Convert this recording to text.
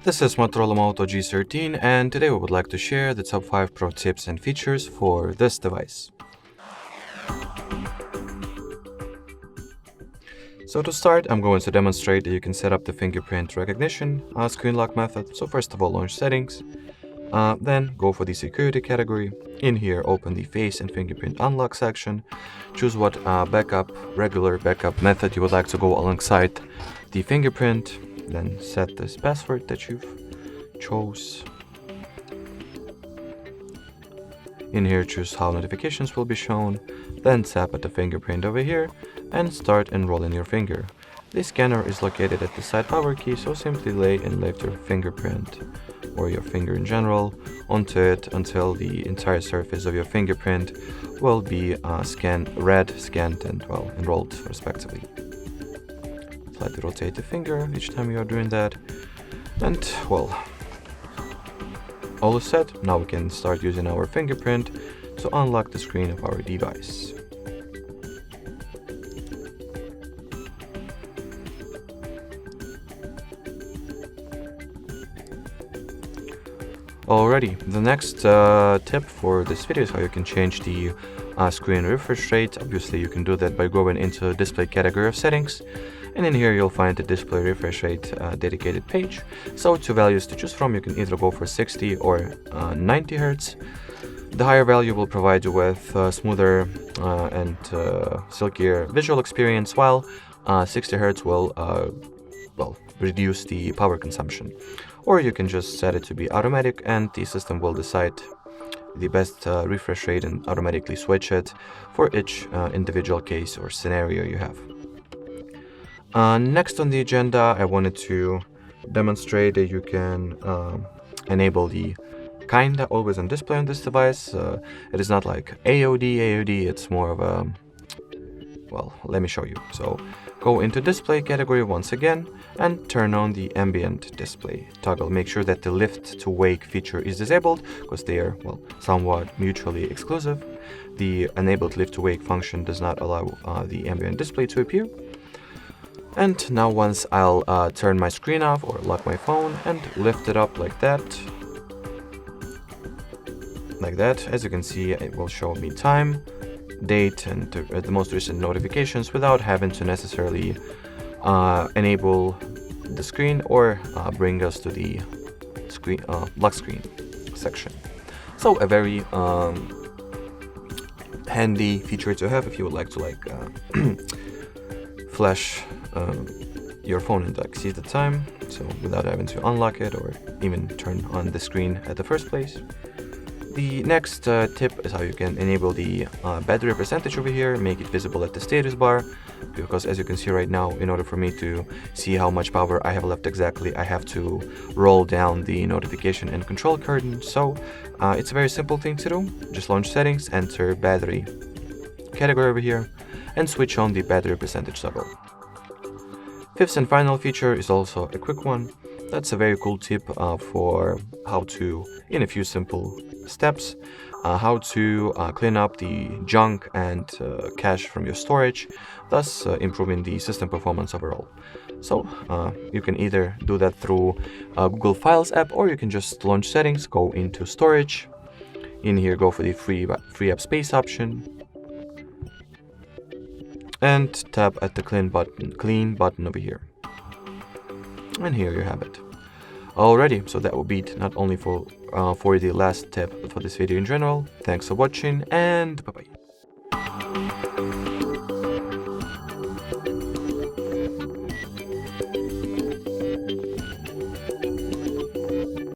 This is Motorola Moto G13, and today we would like to share the top 5 pro tips and features for this device. So to start, I'm going to demonstrate that you can set up the fingerprint recognition screen lock method. So first of all, launch settings, then go for the security category. In here, open the face and fingerprint unlock section. Choose what regular backup method you would like to go alongside the fingerprint. Then set this password that you've chose. In here, choose how notifications will be shown. Then tap at the fingerprint over here and start enrolling your finger. The scanner is located at the side power key, so simply lay and lift your fingerprint or your finger in general onto it until the entire surface of your fingerprint will be scanned, and enrolled respectively. Slightly rotate the finger each time you are doing that, and all is set. Now we can start using our fingerprint to unlock the screen of our device. Alrighty, the next tip for this video is how you can change the screen refresh rate. Obviously you can do that by going into the display category of settings, and in here you'll find the display refresh rate dedicated page. So two values to choose from. You can either go for 60 or 90 Hz. The higher value will provide you with smoother and silkier visual experience, while 60 Hz will reduce the power consumption. Or you can just set it to be automatic, and the system will decide the best refresh rate and automatically switch it for each individual case or scenario you have. Next on the agenda, I wanted to demonstrate that you can enable the kinda always on display on this device. It is not like AOD, it's more of a, let me show you. So go into display category once again and turn on the ambient display toggle. Make sure that the lift to wake feature is disabled, because they are somewhat mutually exclusive. The enabled lift to wake function does not allow the ambient display to appear. And now once I'll turn my screen off or lock my phone and lift it up like that, as you can see, it will show me time, date, and the most recent notifications without having to necessarily enable the screen or bring us to the screen lock screen section. So a very handy feature to have if you would like to flash your phone and see the time, so without having to unlock it or even turn on the screen at the first place. The next tip is how you can enable the battery percentage over here, make it visible at the status bar, because as you can see right now, in order for me to see how much power I have left exactly, I have to roll down the notification and control curtain. So it's a very simple thing to do. Just launch settings, enter battery category over here, and switch on the battery percentage toggle. Fifth and final feature is also a quick one. That's a very cool tip for how to, in a few simple steps, how to clean up the junk and cache from your storage, thus improving the system performance overall. So you can either do that through Google Files app, or you can just launch settings, go into storage. In here, go for the free up space option, and tap at the clean button over here. And here you have it. Alrighty, so that will be it, not only for the last tip, but for this video in general. Thanks for watching, and bye bye.